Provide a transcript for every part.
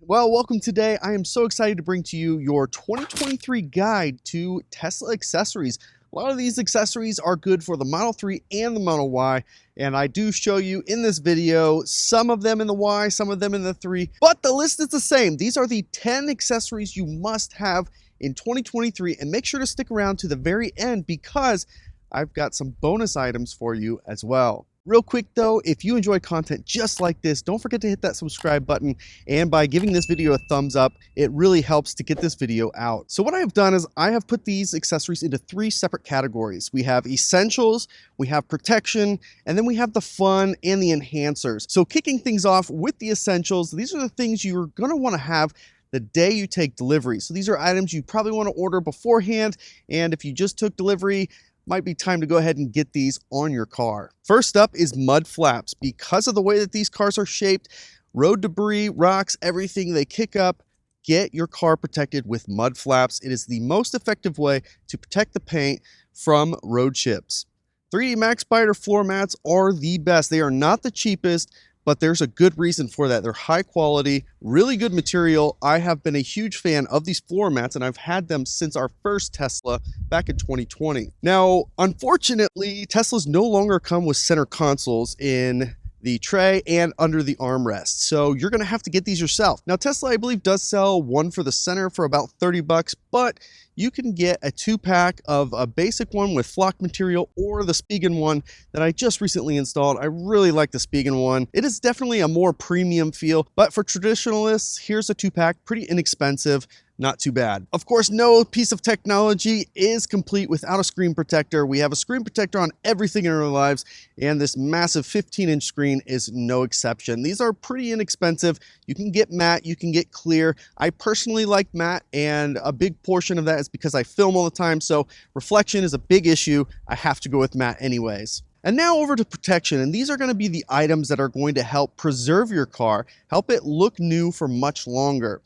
Well, welcome today. I am so excited to bring to you your 2023 guide to Tesla accessories. A lot of these accessories are good for the Model 3 and the Model Y, and I do show you in this video some of them in the Y, some of them in the 3, but the list is the same. These are the 10 accessories you must have in 2023, and make sure to stick around to the very end because I've got some bonus items for you as well. Real quick though, if you enjoy content just like this, don't forget to hit that subscribe button, and by giving this video a thumbs up, it really helps to get this video out. So what I have done is I have put these accessories into 3 separate categories. We have essentials, we have protection, and then we have the fun and the enhancers. So kicking things off with the essentials, these are the things you're gonna wanna have the day you take delivery. So these are items you probably wanna order beforehand, and if you just took delivery, might be time to go ahead and get these on your car. First up is mud flaps. Because of the way that these cars are shaped, road debris, rocks, everything they kick up, get your car protected with mud flaps. It is the most effective way to protect the paint from road chips. 3D Max Biter floor mats are the best. They are not the cheapest, but there's a good reason for that. They're high quality, really good material. I have been a huge fan of these floor mats, and I've had them since our first Tesla back in 2020. Now, unfortunately, Teslas no longer come with center consoles in the tray and under the armrest. So you're gonna have to get these yourself. Now, Tesla, I believe, does sell one for the center for about 30 bucks, but you can get a 2-pack of a basic one with flock material or the Spigen one that I just recently installed. I really like the Spigen one. It is definitely a more premium feel, but for traditionalists, here's a 2-pack, pretty inexpensive. Not too bad. Of course, no piece of technology is complete without a screen protector. We have a screen protector on everything in our lives, and this massive 15-inch screen is no exception. These are pretty inexpensive. You can get matte, you can get clear. I personally like matte, and a big portion of that is because I film all the time, so reflection is a big issue. I have to go with matte anyways. And now over to protection, and these are going to be the items that are going to help preserve your car, help it look new for much longer.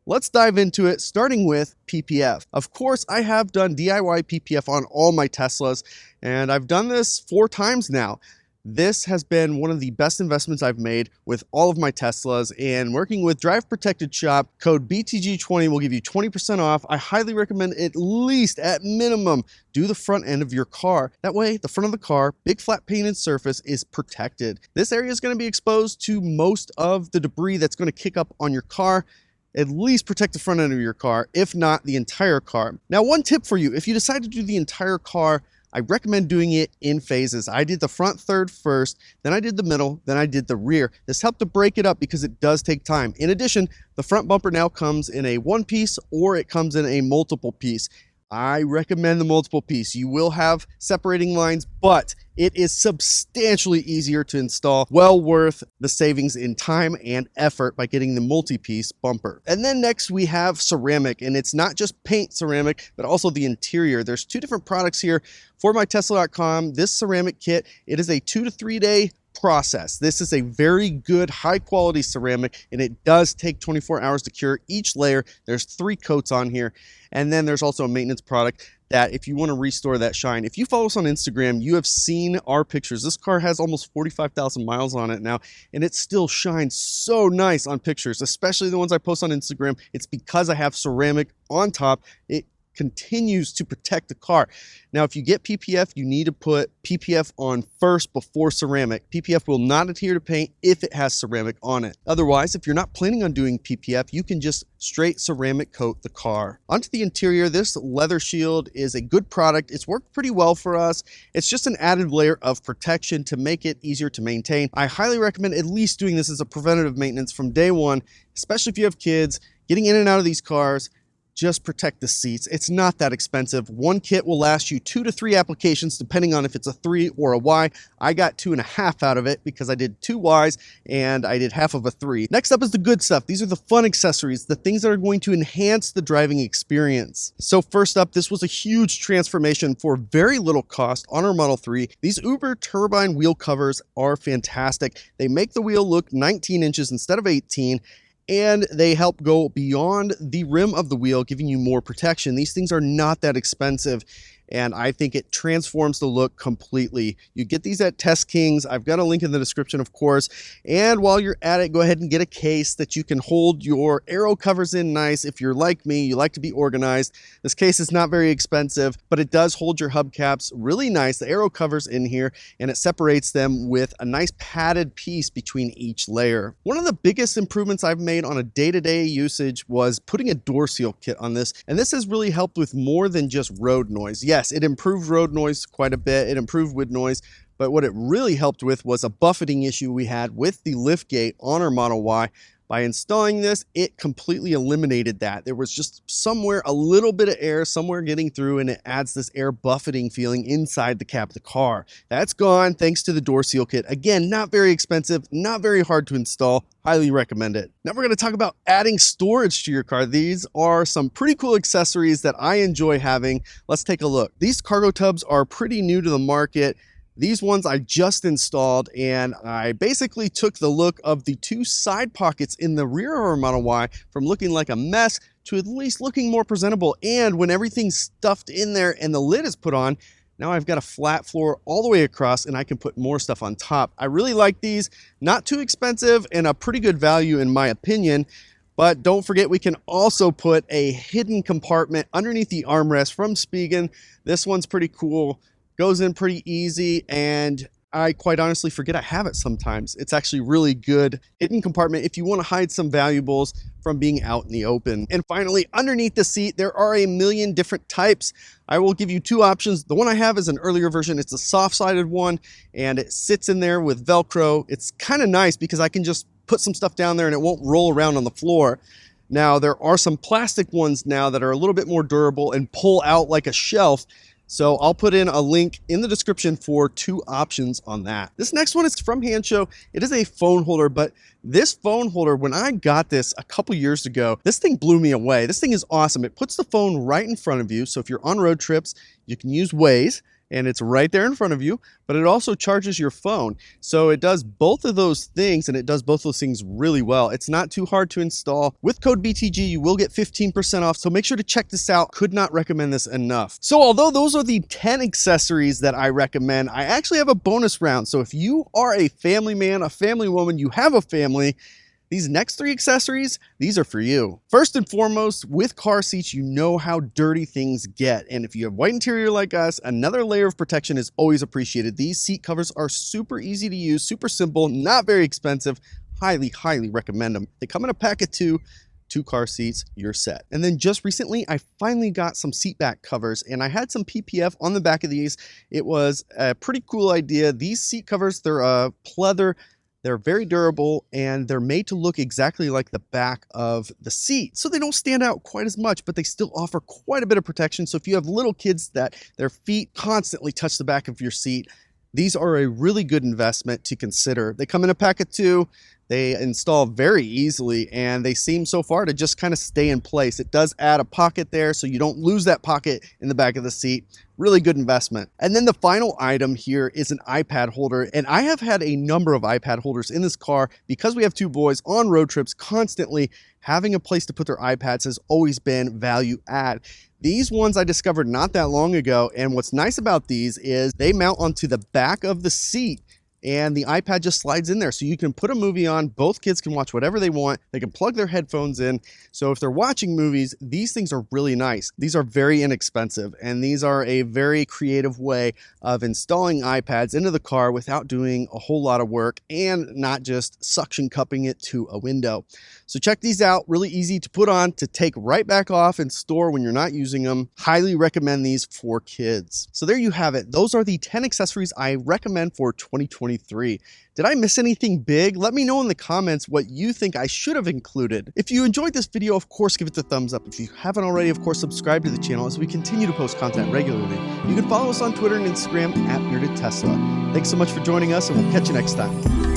Let's dive into it, starting with PPF. Of course, I have done DIY PPF on all my Teslas, and I've done this 4 times now. This has been one of the best investments I've made with all of my Teslas, and working with Drive Protected Shop, code BTG20 will give you 20% off. I highly recommend at least, at minimum, do the front end of your car. That way, the front of the car, big flat painted surface, is protected. This area is gonna be exposed to most of the debris that's gonna kick up on your car. At least protect the front end of your car, if not the entire car. Now, one tip for you, if you decide to do the entire car, I recommend doing it in phases. I did the front third first, then I did the middle, then I did the rear. This helped to break it up because it does take time. In addition, the front bumper now comes in a 1-piece or it comes in a multiple piece. I recommend the multiple piece. You will have separating lines, but it is substantially easier to install. Well worth the savings in time and effort by getting the multi-piece bumper. And then next we have ceramic, and it's not just paint ceramic, but also the interior. There's 2 different products here for mytesla.com. This ceramic kit, it is a 2 to 3 day process. This is a very good high quality ceramic, and it does take 24 hours to cure each layer. There's 3 coats on here, and then there's also a maintenance product that if you want to restore that shine. If you follow us on Instagram, you have seen our pictures. This car has almost 45,000 miles on it now, and it still shines so nice on pictures, especially the ones I post on Instagram. It's because I have ceramic on top. It continues to protect the car. Now, if you get PPF, you need to put PPF on first before ceramic. PPF will not adhere to paint if it has ceramic on it. Otherwise, if you're not planning on doing PPF, you can just straight ceramic coat the car. Onto the interior, this leather shield is a good product. It's worked pretty well for us. It's just an added layer of protection to make it easier to maintain. I highly recommend at least doing this as a preventative maintenance from day one, especially if you have kids. Getting in and out of these cars, just protect the seats. It's not that expensive. One kit will last you 2 to 3 applications, depending on if it's a 3 or a Y. I got 2.5 out of it because I did 2 Ys and I did half of a 3. Next up is the good stuff. These are the fun accessories, the things that are going to enhance the driving experience. So first up, this was a huge transformation for very little cost on our Model 3. These Uber turbine wheel covers are fantastic. They make the wheel look 19 inches instead of 18. And they help go beyond the rim of the wheel, giving you more protection. These things are not that expensive. and I think it transforms the look completely. You get these at Test Kings. I've got a link in the description, of course, and while you're at it, go ahead and get a case that you can hold your arrow covers in nice. If you're like me, you like to be organized, this case is not very expensive, but it does hold your hubcaps really nice. The arrow covers in here, and it separates them with a nice padded piece between each layer. One of the biggest improvements I've made on a day-to-day usage was putting a door seal kit on this, and this has really helped with more than just road noise. Yes, it improved road noise quite a bit, it improved wind noise, but what it really helped with was a buffeting issue we had with the lift gate on our Model Y. By installing this, it completely eliminated that. There was just somewhere a little bit of air somewhere getting through, and it adds this air buffeting feeling inside the cab of the car. That's gone thanks to the door seal kit. Again, not very expensive, not very hard to install. Highly recommend it. Now we're going to talk about adding storage to your car. These are some pretty cool accessories that I enjoy having. Let's take a look. These cargo tubs are pretty new to the market. These ones I just installed, and I basically took the look of the two side pockets in the rear of our Model Y from looking like a mess to at least looking more presentable. And when everything's stuffed in there and the lid is put on, now I've got a flat floor all the way across, and I can put more stuff on top. I really like these. Not too expensive and a pretty good value in my opinion. But don't forget, we can also put a hidden compartment underneath the armrest from Spigen. This one's pretty cool. Goes in pretty easy, and I quite honestly forget I have it sometimes. It's actually really good hidden compartment if you want to hide some valuables from being out in the open. And finally, underneath the seat, there are a million different types. I will give you two options. The one I have is an earlier version. It's a soft-sided one, and it sits in there with Velcro. It's kind of nice because I can just put some stuff down there and it won't roll around on the floor. Now, there are some plastic ones now that are a little bit more durable and pull out like a shelf. So I'll put in a link in the description for two options on that. This next one is from Hancho. It is a phone holder, but this phone holder, when I got this a couple years ago, this thing blew me away. This thing is awesome. It puts the phone right in front of you. So if you're on road trips, you can use Waze, and it's right there in front of you, but it also charges your phone. So it does both of those things, and it does both those things really well. It's not too hard to install. With code BTG, you will get 15% off, so make sure to check this out. Could not recommend this enough. So although those are the 10 accessories that I recommend, I actually have a bonus round. So if you are a family man, a family woman, you have a family, these next three accessories, these are for you. First and foremost, with car seats, you know how dirty things get. And if you have white interior like us, another layer of protection is always appreciated. These seat covers are super easy to use, super simple, not very expensive. Highly, highly recommend them. They come in a pack of two car seats, you're set. And then just recently, I finally got some seat back covers, and I had some PPF on the back of these. It was a pretty cool idea. These seat covers, they're pleather. They're very durable, and they're made to look exactly like the back of the seat. So they don't stand out quite as much, but they still offer quite a bit of protection. So if you have little kids that their feet constantly touch the back of your seat, these are a really good investment to consider. They come in a pack of two. They install very easily, and they seem so far to just kind of stay in place. It does add a pocket there, so you don't lose that pocket in the back of the seat. Really good investment. And then the final item here is an iPad holder. And I have had a number of iPad holders in this car because we have two boys on road trips constantly. Having a place to put their iPads has always been value add. These ones I discovered not that long ago. And what's nice about these is they mount onto the back of the seat, and the iPad just slides in there. So you can put a movie on, both kids can watch whatever they want, they can plug their headphones in. So if they're watching movies, these things are really nice. These are very inexpensive, and these are a very creative way of installing iPads into the car without doing a whole lot of work and not just suction cupping it to a window. So check these out, really easy to put on, to take right back off and store when you're not using them. Highly recommend these for kids. So there you have it. Those are the 10 accessories I recommend for 2023. Did I miss anything big? Let me know in the comments what you think I should have included. If you enjoyed this video, of course, give it a thumbs up. If you haven't already, of course, subscribe to the channel as we continue to post content regularly. You can follow us on Twitter and Instagram @BeardedTesla. Thanks so much for joining us, and we'll catch you next time.